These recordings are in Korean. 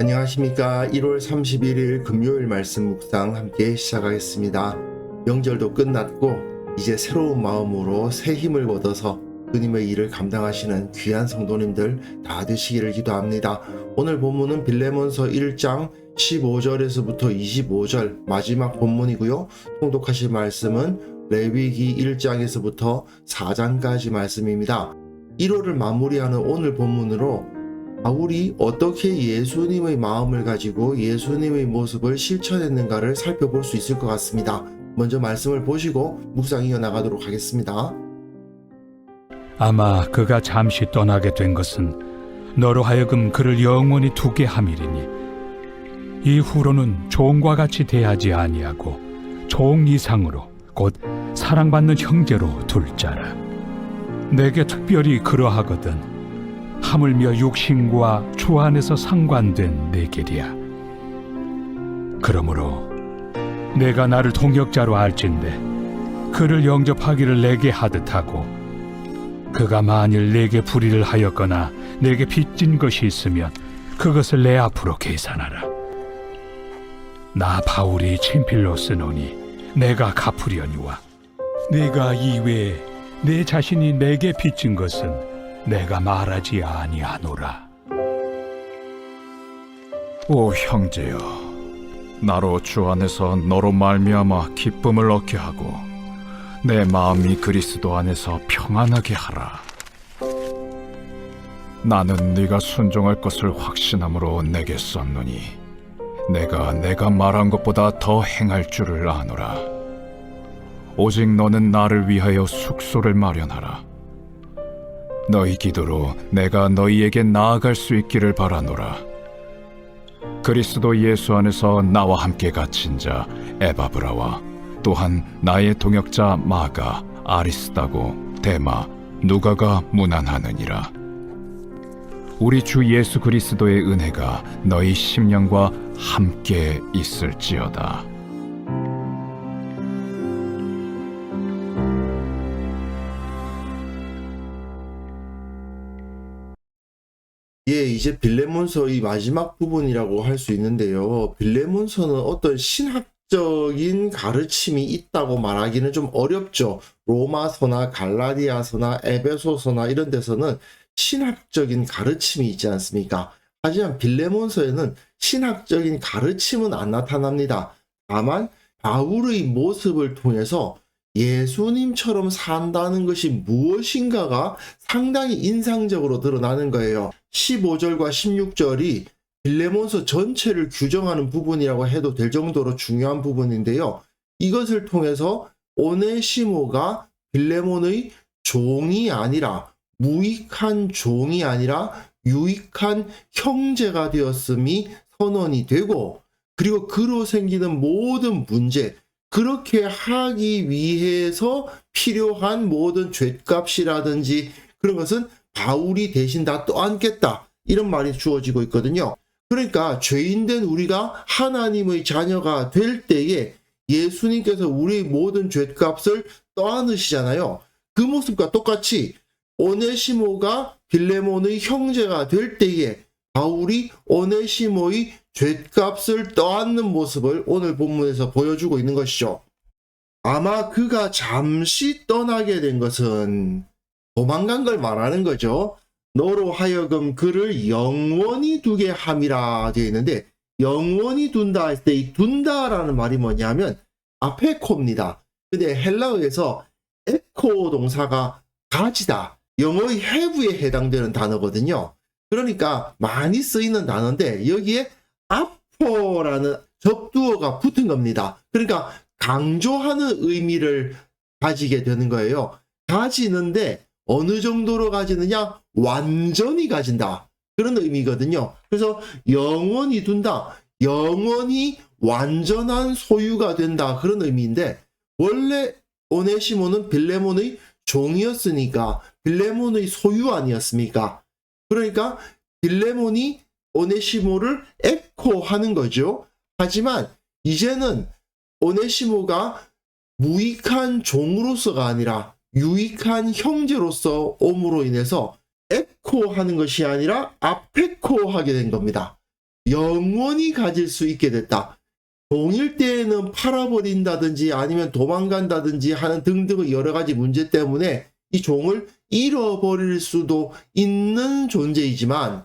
안녕하십니까. 1월 31일 금요일 말씀 묵상 함께 시작하겠습니다. 명절도 끝났고 이제 새로운 마음으로 새 힘을 얻어서 주님의 일을 감당하시는 귀한 성도님들 다 되시기를 기도합니다. 오늘 본문은 빌레몬서 1장 15절에서부터 25절 마지막 본문이고요. 통독하실 말씀은 레위기 1장에서부터 4장까지 말씀입니다. 1호를 마무리하는 오늘 본문으로 바울이 어떻게 예수님의 마음을 가지고 예수님의 모습을 실천했는가를 살펴볼 수 있을 것 같습니다. 먼저 말씀을 보시고 묵상 이어나가도록 하겠습니다. 아마 그가 잠시 떠나게 된 것은 너로 하여금 그를 영원히 두게 함이리니 이후로는 종과 같이 대하지 아니하고 종 이상으로 곧 사랑받는 형제로 둘 자라. 내게 특별히 그러하거든 하물며 육신과 주 안에서 상관된 내 길이야. 그러므로 내가 나를 동역자로 알진대 그를 영접하기를 내게 하듯 하고 그가 만일 내게 불의를 하였거나 내게 빚진 것이 있으면 그것을 내 앞으로 계산하라. 나 바울이 친필로 쓰노니 내가 갚으려니와 네가 이외에 내 자신이 내게 빚진 것은 내가 말하지 아니하노라. 오 형제여, 나로 주 안에서 너로 말미암아 기쁨을 얻게 하고 내 마음이 그리스도 안에서 평안하게 하라. 나는 네가 순종할 것을 확신함으로 내게 썼노니 내가 말한 것보다 더 행할 줄을 아노라. 오직 너는 나를 위하여 숙소를 마련하라. 너희 기도로 내가 너희에게 나아갈 수 있기를 바라노라. 그리스도 예수 안에서 나와 함께 갇힌 자 에바브라와 또한 나의 동역자 마가, 아리스다고, 데마, 누가가 문안하느니라. 우리 주 예수 그리스도의 은혜가 너희 심령과 함께 있을지어다. 이제 빌레몬서의 마지막 부분이라고 할 수 있는데요. 빌레몬서는 어떤 신학적인 가르침이 있다고 말하기는 좀 어렵죠. 로마서나 갈라디아서나 에베소서나 이런 데서는 신학적인 가르침이 있지 않습니까? 하지만 빌레몬서에는 신학적인 가르침은 안 나타납니다. 다만 바울의 모습을 통해서 예수님처럼 산다는 것이 무엇인가가 상당히 인상적으로 드러나는 거예요. 15절과 16절이 빌레몬서 전체를 규정하는 부분이라고 해도 될 정도로 중요한 부분인데요. 이것을 통해서 오네시모가 빌레몬의 종이 아니라 무익한 종이 아니라 유익한 형제가 되었음이 선언이 되고, 그리고 그로 생기는 모든 문제, 그렇게 하기 위해서 필요한 모든 죗값이라든지 그런 것은 바울이 대신 다 떠안겠다, 이런 말이 주어지고 있거든요. 그러니까 죄인된 우리가 하나님의 자녀가 될 때에 예수님께서 우리의 모든 죗값을 떠안으시잖아요. 그 모습과 똑같이 오네시모가 빌레몬의 형제가 될 때에 바울이 오네시모의 죗값을 떠안는 모습을 오늘 본문에서 보여주고 있는 것이죠. 아마 그가 잠시 떠나게 된 것은 도망간 걸 말하는 거죠. 너로 하여금 그를 영원히 두게 함이라 되어 있는데, 영원히 둔다 할 때 이 둔다라는 말이 뭐냐면 아페코입니다. 근데 헬라어에서 에코 동사가 가지다, 영어의 have에 해당되는 단어거든요. 그러니까 많이 쓰이는 단어인데 여기에 아포라는 접두어가 붙은 겁니다. 그러니까 강조하는 의미를 가지게 되는 거예요. 가지는데 어느 정도로 가지느냐? 완전히 가진다, 그런 의미거든요. 그래서 영원히 둔다, 영원히 완전한 소유가 된다, 그런 의미인데, 원래 오네시모는 빌레몬의 종이었으니까 빌레몬의 소유 아니었습니까? 그러니까 빌레몬이 오네시모를 에코하는 거죠. 하지만 이제는 오네시모가 무익한 종으로서가 아니라 유익한 형제로서 옴으로 인해서 에코하는 것이 아니라 아페코하게 된 겁니다. 영원히 가질 수 있게 됐다. 종일 때에는 팔아버린다든지 아니면 도망간다든지 하는 등등의 여러 가지 문제 때문에 이 종을 잃어버릴 수도 있는 존재이지만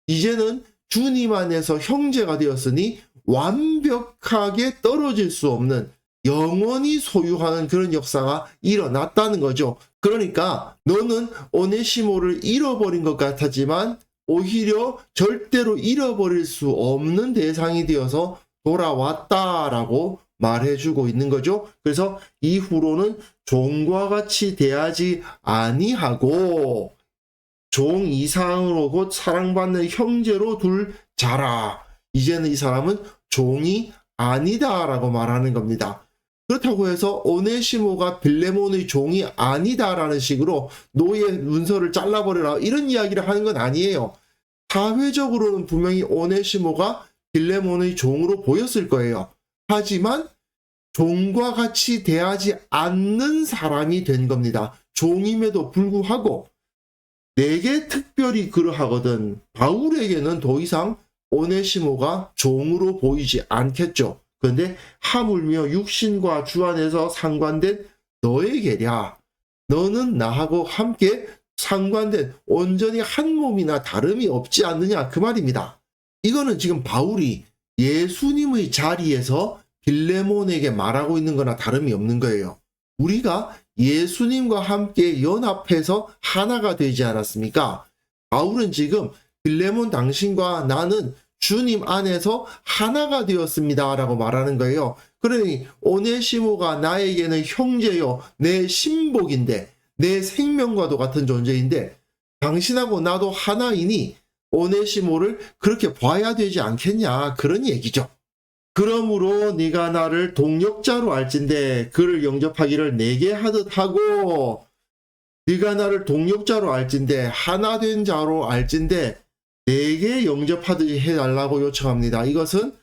이제는 주님 안에서 형제가 되었으니 완벽하게 떨어질 수 없는 영원히 소유하는 그런 역사가 일어났다는 거죠. 그러니까 너는 오네시모를 잃어버린 것 같았지만 오히려 절대로 잃어버릴 수 없는 대상이 되어서 돌아왔다라고 말해주고 있는 거죠. 그래서 이후로는 종과 같이 대하지 아니하고 종 이상으로 곧 사랑받는 형제로 둘 자라. 이제는 이 사람은 종이 아니다라고 말하는 겁니다. 그렇다고 해서 오네시모가 빌레몬의 종이 아니다라는 식으로 노예 문서를 잘라버려라 이런 이야기를 하는 건 아니에요. 사회적으로는 분명히 오네시모가 빌레몬의 종으로 보였을 거예요. 하지만 종과 같이 대하지 않는 사람이 된 겁니다. 종임에도 불구하고 내게 특별히 그러하거든 바울에게는 더 이상 오네시모가 종으로 보이지 않겠죠. 그런데 하물며 육신과 주 안에서 상관된 너에게랴. 너는 나하고 함께 상관된 온전히 한 몸이나 다름이 없지 않느냐 그 말입니다. 이거는 지금 바울이 예수님의 자리에서 빌레몬에게 말하고 있는 거나 다름이 없는 거예요. 우리가 예수님과 함께 연합해서 하나가 되지 않았습니까? 바울은 지금 빌레몬 당신과 나는 주님 안에서 하나가 되었습니다 라고 말하는 거예요. 그러니 오네시모가 나에게는 형제요 내 신복인데 내 생명과도 같은 존재인데 당신하고 나도 하나이니 오네시모를 그렇게 봐야 되지 않겠냐 그런 얘기죠. 그러므로 네가 나를 동역자로 알진대 그를 영접하기를 내게 하듯 하고 네가 나를 동역자로 알진대 하나 된 자로 알진대 내게 영접하듯이 해달라고 요청합니다. 이것은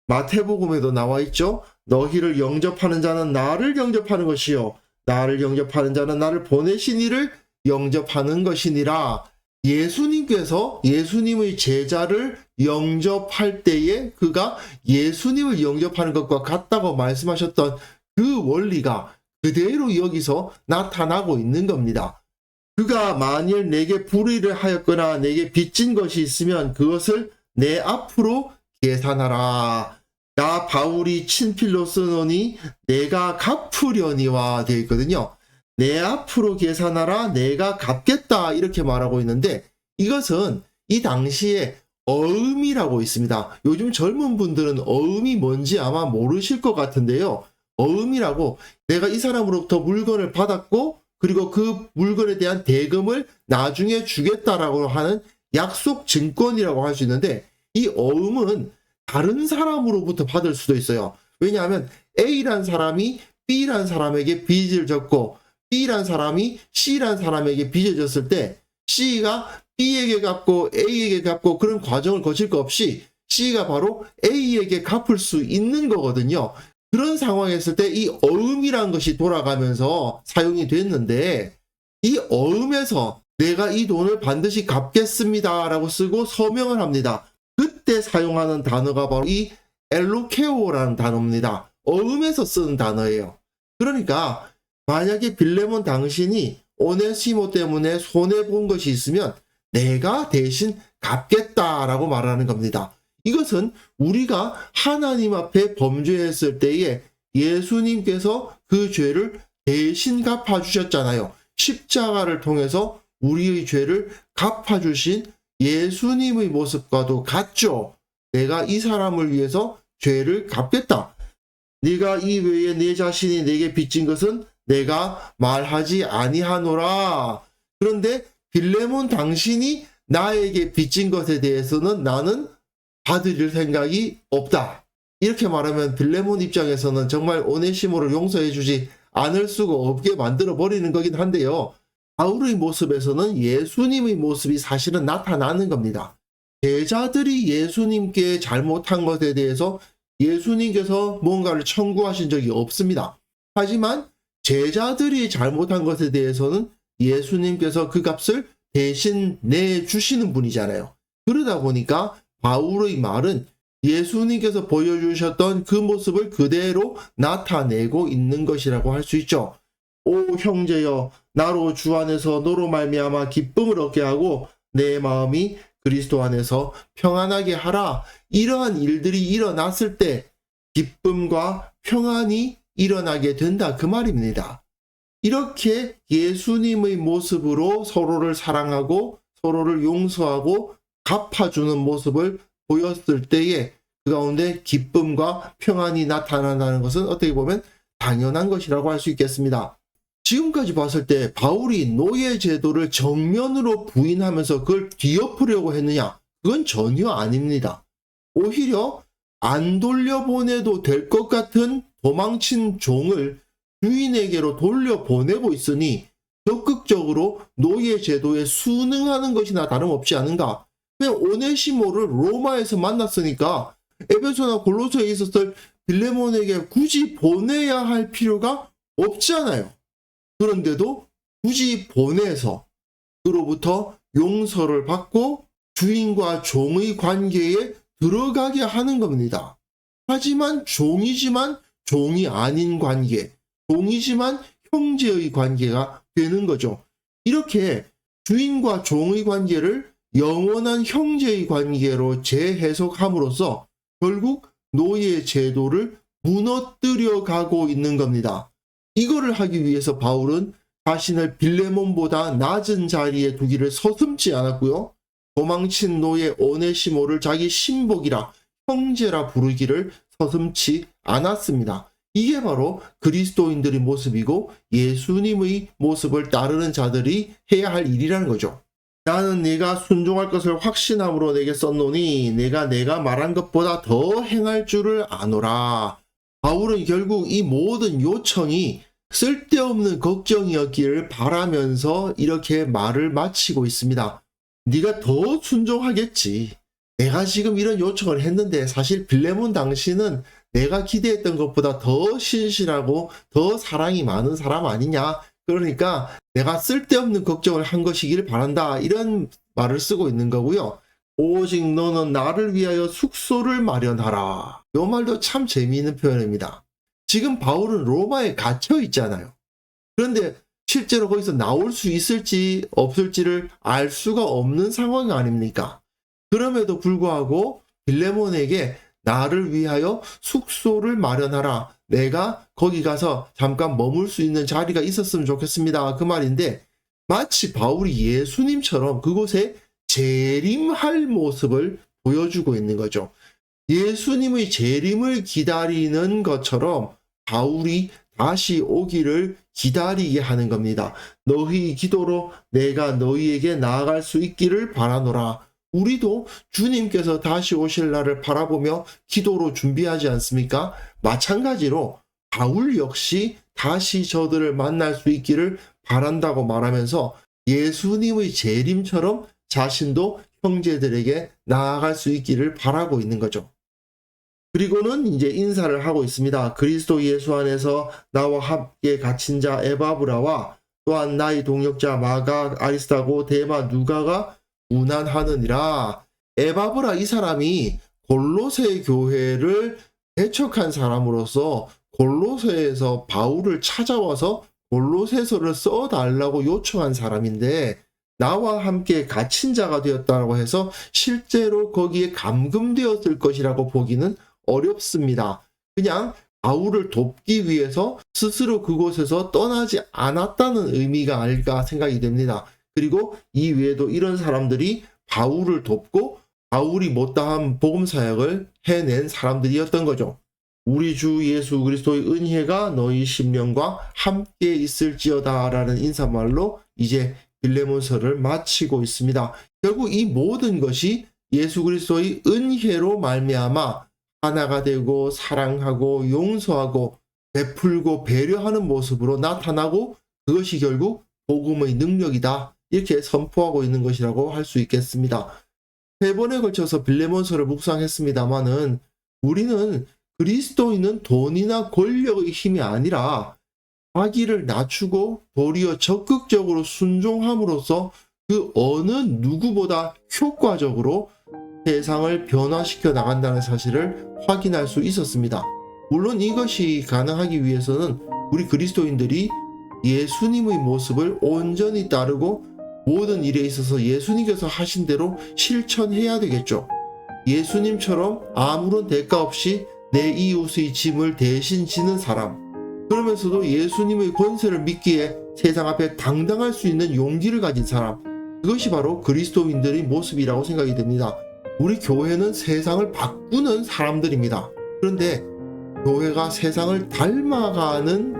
마태복음에도 나와 있죠. 너희를 영접하는 자는 나를 영접하는 것이요 나를 영접하는 자는 나를 보내신 이를 영접하는 것이니라. 예수님께서 예수님의 제자를 영접할 때에 그가 예수님을 영접하는 것과 같다고 말씀하셨던 그 원리가 그대로 여기서 나타나고 있는 겁니다. 그가 만일 내게 불의를 하였거나 내게 빚진 것이 있으면 그것을 내 앞으로 계산하라. 나 바울이 친필로 쓰노니 내가 갚으려니와 되어 있거든요. 내 앞으로 계산하라 내가 갚겠다 이렇게 말하고 있는데 이것은 이 당시에 어음이라고 있습니다. 요즘 젊은 분들은 어음이 뭔지 아마 모르실 것 같은데요. 어음이라고 내가 이 사람으로부터 물건을 받았고 그리고 그 물건에 대한 대금을 나중에 주겠다라고 하는 약속 증권이라고 할 수 있는데 이 어음은 다른 사람으로부터 받을 수도 있어요. 왜냐하면 A란 사람이 B란 사람에게 빚을 졌고 B란 사람이 C란 사람에게 빚을 졌을 때 C가 B에게 갚고 A에게 갚고 그런 과정을 거칠 거 없이 C가 바로 A에게 갚을 수 있는 거거든요. 그런 상황에 있을 때 이 어음이라는 것이 돌아가면서 사용이 됐는데 이 어음에서 내가 이 돈을 반드시 갚겠습니다 라고 쓰고 서명을 합니다. 그때 사용하는 단어가 바로 이 엘로케오라는 단어입니다. 어음에서 쓰는 단어예요. 그러니까 만약에 빌레몬 당신이 오네시모 때문에 손해본 것이 있으면 내가 대신 갚겠다라고 말하는 겁니다. 이것은 우리가 하나님 앞에 범죄했을 때에 예수님께서 그 죄를 대신 갚아주셨잖아요. 십자가를 통해서 우리의 죄를 갚아주신 예수님의 모습과도 같죠. 내가 이 사람을 위해서 죄를 갚겠다. 네가 이 외에 내 자신이 내게 빚진 것은 내가 말하지 아니하노라. 그런데 빌레몬 당신이 나에게 빚진 것에 대해서는 나는 받을 생각이 없다. 이렇게 말하면 빌레몬 입장에서는 정말 오네시모를 용서해 주지 않을 수가 없게 만들어 버리는 거긴 한데요. 바울의 모습에서는 예수님의 모습이 사실은 나타나는 겁니다. 제자들이 예수님께 잘못한 것에 대해서 예수님께서 뭔가를 청구하신 적이 없습니다. 하지만 제자들이 잘못한 것에 대해서는 예수님께서 그 값을 대신 내주시는 분이잖아요. 그러다 보니까 바울의 말은 예수님께서 보여주셨던 그 모습을 그대로 나타내고 있는 것이라고 할 수 있죠. 오 형제여, 나로 주 안에서 너로 말미암아 기쁨을 얻게 하고 내 마음이 그리스도 안에서 평안하게 하라. 이러한 일들이 일어났을 때 기쁨과 평안이 일어나게 된다, 그 말입니다. 이렇게 예수님의 모습으로 서로를 사랑하고 서로를 용서하고 갚아주는 모습을 보였을 때에 그 가운데 기쁨과 평안이 나타난다는 것은 어떻게 보면 당연한 것이라고 할 수 있겠습니다. 지금까지 봤을 때 바울이 노예 제도를 정면으로 부인하면서 그걸 뒤엎으려고 했느냐? 그건 전혀 아닙니다. 오히려 안 돌려보내도 될 것 같은 도망친 종을 주인에게로 돌려보내고 있으니 적극적으로 노예 제도에 순응하는 것이나 다름없지 않은가? 그냥 오네시모를 로마에서 만났으니까 에베소나 골로새에 있었을 빌레몬에게 굳이 보내야 할 필요가 없잖아요. 그런데도 굳이 보내서 그로부터 용서를 받고 주인과 종의 관계에 들어가게 하는 겁니다. 하지만 종이지만 종이 아닌 관계, 종이지만 형제의 관계가 되는 거죠. 이렇게 주인과 종의 관계를 영원한 형제의 관계로 재해석함으로써 결국 노예 제도를 무너뜨려 가고 있는 겁니다. 이거를 하기 위해서 바울은 자신을 빌레몬보다 낮은 자리에 두기를 서슴지 않았고요. 도망친 노예 오네시모를 자기 신복이라 형제라 부르기를 서슴지 않았습니다. 이게 바로 그리스도인들의 모습이고 예수님의 모습을 따르는 자들이 해야 할 일이라는 거죠. 나는 네가 순종할 것을 확신함으로 내게 썼노니 내가 말한 것보다 더 행할 줄을 아노라. 바울은 결국 이 모든 요청이 쓸데없는 걱정이었기를 바라면서 이렇게 말을 마치고 있습니다. 네가 더 순종하겠지. 내가 지금 이런 요청을 했는데 사실 빌레몬 당신은 내가 기대했던 것보다 더 신실하고 더 사랑이 많은 사람 아니냐. 그러니까 내가 쓸데없는 걱정을 한 것이길 바란다. 이런 말을 쓰고 있는 거고요. 오직 너는 나를 위하여 숙소를 마련하라. 이 말도 참 재미있는 표현입니다. 지금 바울은 로마에 갇혀 있잖아요. 그런데 실제로 거기서 나올 수 있을지 없을지를 알 수가 없는 상황 아닙니까? 그럼에도 불구하고 빌레몬에게 나를 위하여 숙소를 마련하라. 내가 거기 가서 잠깐 머물 수 있는 자리가 있었으면 좋겠습니다. 그 말인데 마치 바울이 예수님처럼 그곳에 재림할 모습을 보여주고 있는 거죠. 예수님의 재림을 기다리는 것처럼 바울이 다시 오기를 기다리게 하는 겁니다. 너희 기도로 내가 너희에게 나아갈 수 있기를 바라노라. 우리도 주님께서 다시 오실 날을 바라보며 기도로 준비하지 않습니까? 마찬가지로 바울 역시 다시 저들을 만날 수 있기를 바란다고 말하면서 예수님의 재림처럼 자신도 형제들에게 나아갈 수 있기를 바라고 있는 거죠. 그리고는 이제 인사를 하고 있습니다. 그리스도 예수 안에서 나와 함께 갇힌 자 에바브라와 또한 나의 동역자 마가, 아리스타고, 데마, 누가가 문안하느니라. 에바브라 이 사람이 골로새 교회를 개척한 사람으로서 골로새에서 바울을 찾아와서 골로새서를 써달라고 요청한 사람인데 나와 함께 갇힌 자가 되었다고 해서 실제로 거기에 감금되었을 것이라고 보기는 어렵습니다. 그냥 바울을 돕기 위해서 스스로 그곳에서 떠나지 않았다는 의미가 아닐까 생각이 됩니다. 그리고 이 외에도 이런 사람들이 바울을 돕고 바울이 못다한 복음사역을 해낸 사람들이었던 거죠. 우리 주 예수 그리스도의 은혜가 너희 심령과 함께 있을지어다 라는 인사말로 이제 빌레몬서를 마치고 있습니다. 결국 이 모든 것이 예수 그리스도의 은혜로 말미암아 하나가 되고 사랑하고 용서하고 베풀고 배려하는 모습으로 나타나고 그것이 결국 복음의 능력이다. 이렇게 선포하고 있는 것이라고 할 수 있겠습니다. 3번에 걸쳐서 빌레몬서를 묵상했습니다마는 우리는 그리스도인은 돈이나 권력의 힘이 아니라 자기를 낮추고 도리어 적극적으로 순종함으로써 그 어느 누구보다 효과적으로 세상을 변화시켜 나간다는 사실을 확인할 수 있었습니다. 물론 이것이 가능하기 위해서는 우리 그리스도인들이 예수님의 모습을 온전히 따르고 모든 일에 있어서 예수님께서 하신 대로 실천해야 되겠죠. 예수님처럼 아무런 대가 없이 내 이웃의 짐을 대신 지는 사람, 그러면서도 예수님의 권세를 믿기에 세상 앞에 당당할 수 있는 용기를 가진 사람, 그것이 바로 그리스도인들의 모습이라고 생각이 됩니다. 우리 교회는 세상을 바꾸는 사람들입니다. 그런데 교회가 세상을 닮아가는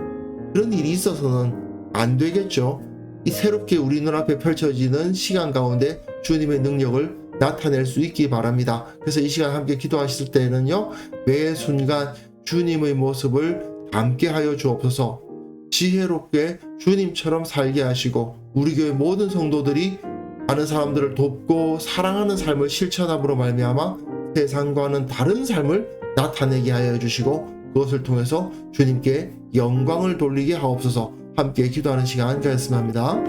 그런 일이 있어서는 안 되겠죠. 이 새롭게 우리 눈앞에 펼쳐지는 시간 가운데 주님의 능력을 나타낼 수 있기 바랍니다. 그래서 이 시간 함께 기도하실 때는요, 매 순간 주님의 모습을 담게 하여 주옵소서. 지혜롭게 주님처럼 살게 하시고 우리 교회 모든 성도들이 많은 사람들을 돕고 사랑하는 삶을 실천함으로 말미암아 세상과는 다른 삶을 나타내게 하여 주시고 그것을 통해서 주님께 영광을 돌리게 하옵소서. 함께 기도하는 시간 가졌으면 합니다.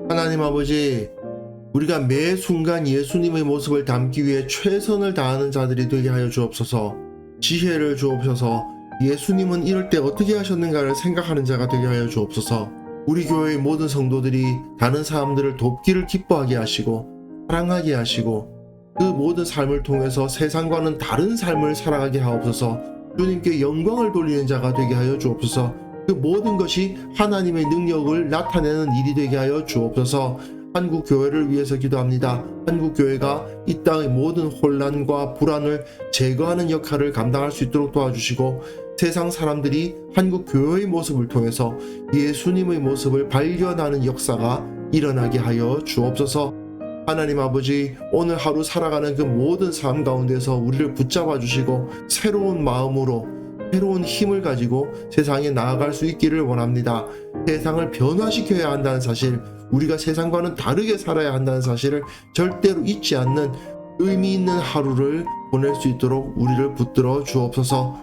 하나님 아버지, 우리가 매 순간 예수님의 모습을 담기 위해 최선을 다하는 자들이 되게 하여 주옵소서. 지혜를 주옵소서. 예수님은 이럴 때 어떻게 하셨는가를 생각하는 자가 되게 하여 주옵소서. 우리 교회의 모든 성도들이 다른 사람들을 돕기를 기뻐하게 하시고 사랑하게 하시고 그 모든 삶을 통해서 세상과는 다른 삶을 살아가게 하옵소서. 주님께 영광을 돌리는 자가 되게 하여 주옵소서. 그 모든 것이 하나님의 능력을 나타내는 일이 되게 하여 주옵소서. 한국 교회를 위해서 기도합니다. 한국 교회가 이 땅의 모든 혼란과 불안을 제거하는 역할을 감당할 수 있도록 도와주시고 세상 사람들이 한국 교회의 모습을 통해서 예수님의 모습을 발견하는 역사가 일어나게 하여 주옵소서. 하나님 아버지, 오늘 하루 살아가는 그 모든 삶 가운데서 우리를 붙잡아 주시고 새로운 마음으로 새로운 힘을 가지고 세상에 나아갈 수 있기를 원합니다. 세상을 변화시켜야 한다는 사실, 우리가 세상과는 다르게 살아야 한다는 사실을 절대로 잊지 않는 의미 있는 하루를 보낼 수 있도록 우리를 붙들어 주옵소서.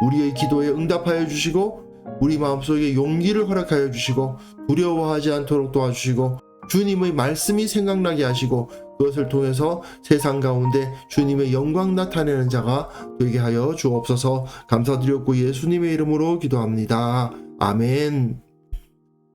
우리의 기도에 응답하여 주시고 우리 마음속에 용기를 허락하여 주시고 두려워하지 않도록 도와주시고 주님의 말씀이 생각나게 하시고 그것을 통해서 세상 가운데 주님의 영광 나타내는 자가 되게 하여 주옵소서. 감사드렸고 예수님의 이름으로 기도합니다. 아멘.